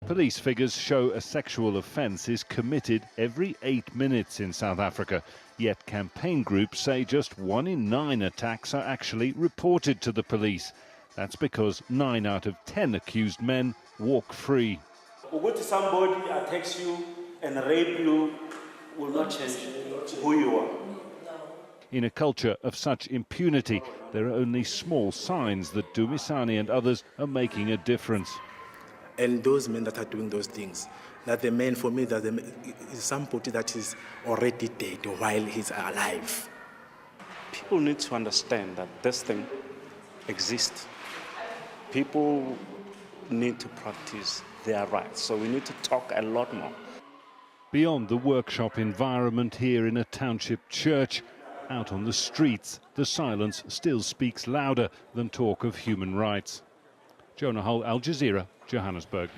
Police figures show a sexual offence is committed every 8 minutes in South Africa. Yet campaign groups say just 1 in 9 attacks are actually reported to the police. That's because 9 out of 10 accused men walk free. If somebody attacks you and rape you, will not change who you are. In a culture of such impunity, there are only small signs that Dumisani and others are making a difference. And those men that are doing those things, that the man, for me, that is somebody that is already dead while he's alive. People need to understand that this thing exists. People need to practice their rights, so we need to talk a lot more. Beyond the workshop environment here in a township church, out on the streets, the silence still speaks louder than talk of human rights. Jonah Hull, AlJazeera, Johannesburg.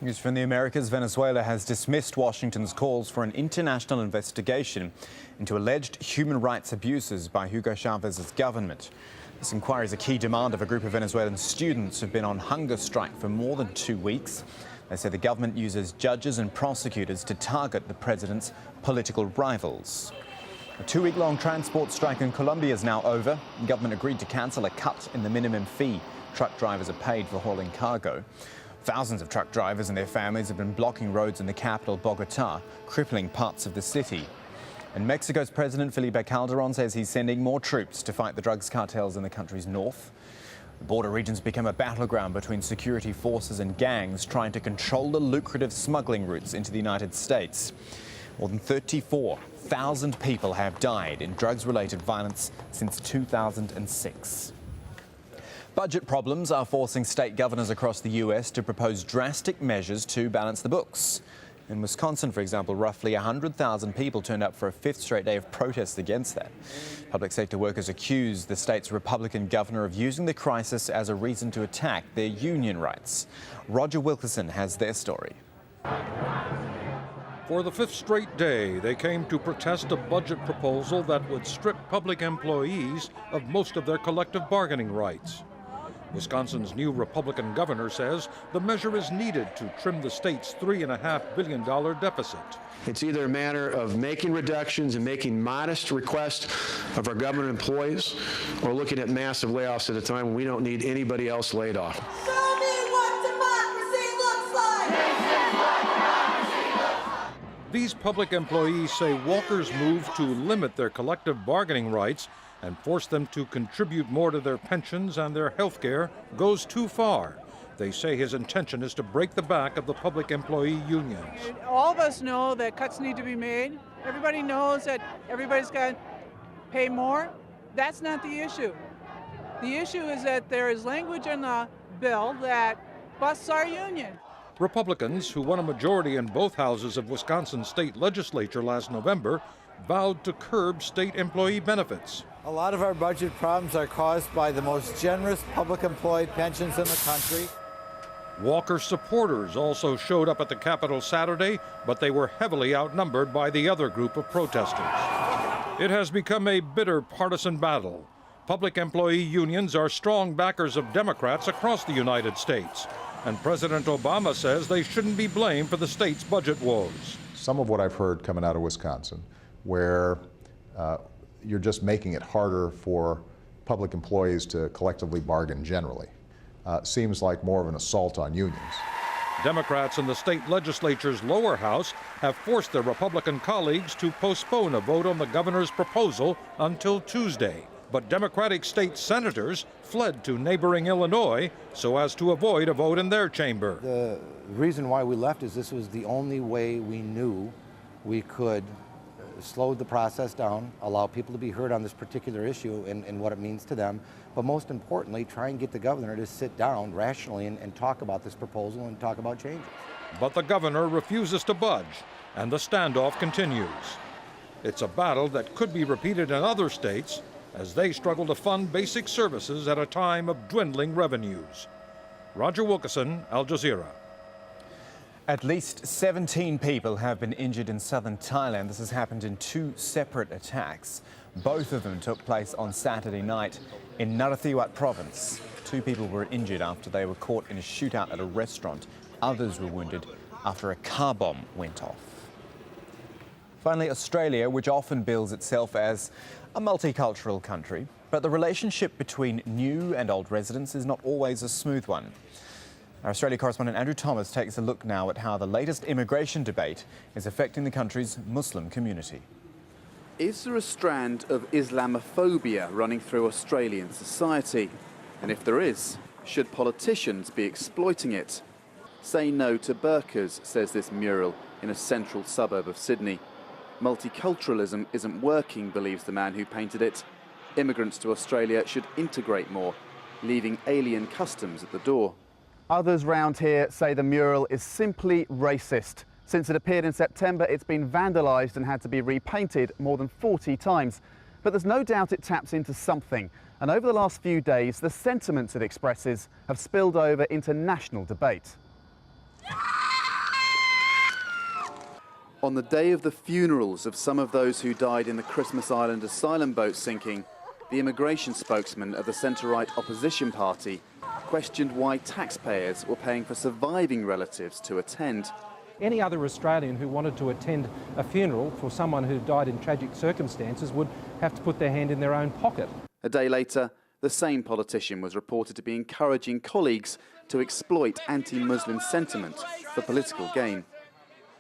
News from the Americas. Venezuela has dismissed Washington's calls for an international investigation into alleged human rights abuses by Hugo Chávez's government. This inquiry is a key demand of a group of Venezuelan students who've been on hunger strike for more than 2 weeks. They say the government uses judges and prosecutors to target the president's political rivals. A 2-week-long transport strike in Colombia is now over. The government agreed to cancel a cut in the minimum fee truck drivers are paid for hauling cargo. Thousands of truck drivers and their families have been blocking roads in the capital, Bogotá, crippling parts of the city. And Mexico's President Felipe Calderón says he's sending more troops to fight the drugs cartels in the country's north. The border region's become a battleground between security forces and gangs trying to control the lucrative smuggling routes into the United States. More than 34,000 people have died in drugs-related violence since 2006. Budget problems are forcing state governors across the U.S. to propose drastic measures to balance the books. In Wisconsin, for example, roughly 100,000 people turned up for a 5th straight day of protests against that. Public sector workers accuse the state's Republican governor of using the crisis as a reason to attack their union rights. Roger Wilkerson has their story. For the 5th straight day, they came to protest a budget proposal that would strip public employees of most of their collective bargaining rights. Wisconsin's new Republican governor says the measure is needed to trim the state's $3.5 billion deficit. It's either a matter of making reductions and making modest requests of our government employees, or looking at massive layoffs at a time when we don't need anybody else laid off. Show me what democracy looks like! These public employees say Walker's move to limit their collective bargaining rights and force them to contribute more to their pensions and their health care goes too far. They say his intention is to break the back of the public employee unions. All of us know that cuts need to be made. Everybody knows that everybody's got to pay more. That's not the issue. The issue is that there is language in the bill that busts our union. Republicans, who won a majority in both houses of Wisconsin's state legislature last November, vowed to curb state employee benefits. A lot of our budget problems are caused by the most generous public employed pensions in the country. Walker supporters also showed up at the Capitol Saturday, but they were heavily outnumbered by the other group of protesters. It has become a bitter partisan battle. Public employee unions are strong backers of Democrats across the United States, and President Obama says they shouldn't be blamed for the state's budget woes. Some of what I've heard coming out of Wisconsin, where you're just making it harder for public employees to collectively bargain generally, seems like more of an assault on unions. Democrats in the state legislature's lower house have forced their Republican colleagues to postpone a vote on the governor's proposal until Tuesday. But Democratic state senators fled to neighboring Illinois so as to avoid a vote in their chamber. The reason why we left is this was the only way we knew we could slow the process down, allow people to be heard on this particular issue and what it means to them, but most importantly, try and get the governor to sit down rationally and talk about this proposal and talk about changes. But the governor refuses to budge, and the standoff continues. It's a battle that could be repeated in other states as they struggle to fund basic services at a time of dwindling revenues. Roger Wilkerson, AlJazeera. At least 17 people have been injured in southern Thailand. This has happened in 2 separate attacks. Both of them took place on Saturday night in Narathiwat province. 2 people were injured after they were caught in a shootout at a restaurant others were wounded after a car bomb went off. Finally, Australia, which often bills itself as a multicultural country, but the relationship between new and old residents is not always a smooth one. Our Australia correspondent Andrew Thomas takes a look now at how the latest immigration debate is affecting the country's Muslim community. Is there a strand of Islamophobia running through Australian society? And if there is, should politicians be exploiting it? Say no to burqas, says this mural in a central suburb of Sydney. Multiculturalism isn't working, believes the man who painted it. Immigrants to Australia should integrate more, leaving alien customs at the door. Others round here say the mural is simply racist. Since it appeared in September, it's been vandalised and had to be repainted more than 40 times. But there's no doubt it taps into something. And over the last few days, the sentiments it expresses have spilled over into national debate. On the day of the funerals of some of those who died in the Christmas Island asylum boat sinking, the immigration spokesman of the centre-right opposition party questioned why taxpayers were paying for surviving relatives to attend. Any other Australian who wanted to attend a funeral for someone who died in tragic circumstances would have to put their hand in their own pocket. A day later, the same politician was reported to be encouraging colleagues to exploit anti-Muslim sentiment for political gain.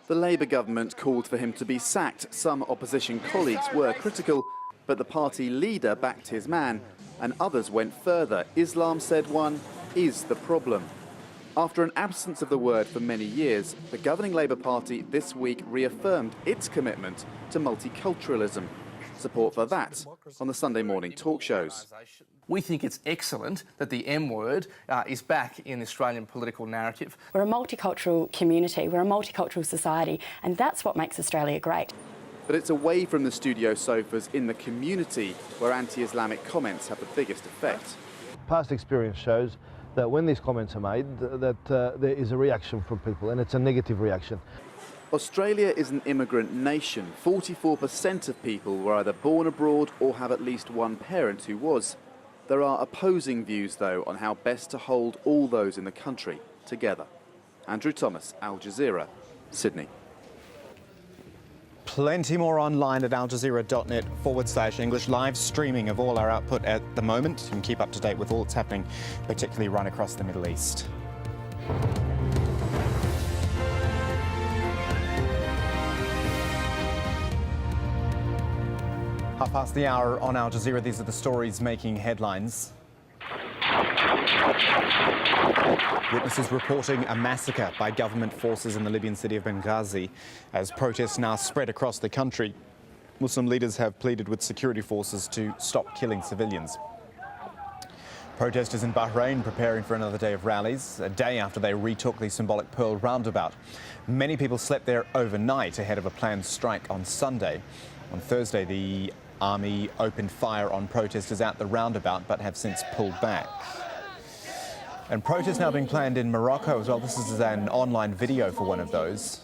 The Labour government called for him to be sacked. Some opposition colleagues were critical, but the party leader backed his man, and others went further. Islam, said one, is the problem. After an absence of the word for many years, the governing Labour Party this week reaffirmed its commitment to multiculturalism. Support for that on the Sunday morning talk shows. We think it's excellent that the M word is back in the Australian political narrative. We're a multicultural community, we're a multicultural society, and that's what makes Australia great. But it's away from the studio sofas in the community where anti-Islamic comments have the biggest effect. Past experience shows that when these comments are made, there is a reaction from people, and it's a negative reaction. Australia is an immigrant nation. 44% of people were either born abroad or have at least one parent who was. There are opposing views, though, on how best to hold all those in the country together. Andrew Thomas, AlJazeera, Sydney. Plenty more online at aljazeera.net/English, live streaming of all our output at the moment. You can keep up to date with all that's happening, particularly right across the Middle East. Half past the hour on Al Jazeera. These are the stories making headlines. Witnesses reporting a massacre by government forces in the Libyan city of Benghazi as protests now spread across the country. Muslim leaders have pleaded with security forces to stop killing civilians. Protesters in Bahrain preparing for another day of rallies, a day after they retook the symbolic Pearl roundabout. Many people slept there overnight ahead of a planned strike on Sunday. On Thursday, the army opened fire on protesters at the roundabout but have since pulled back. And protests now being planned in Morocco as well. This is an online video for one of those.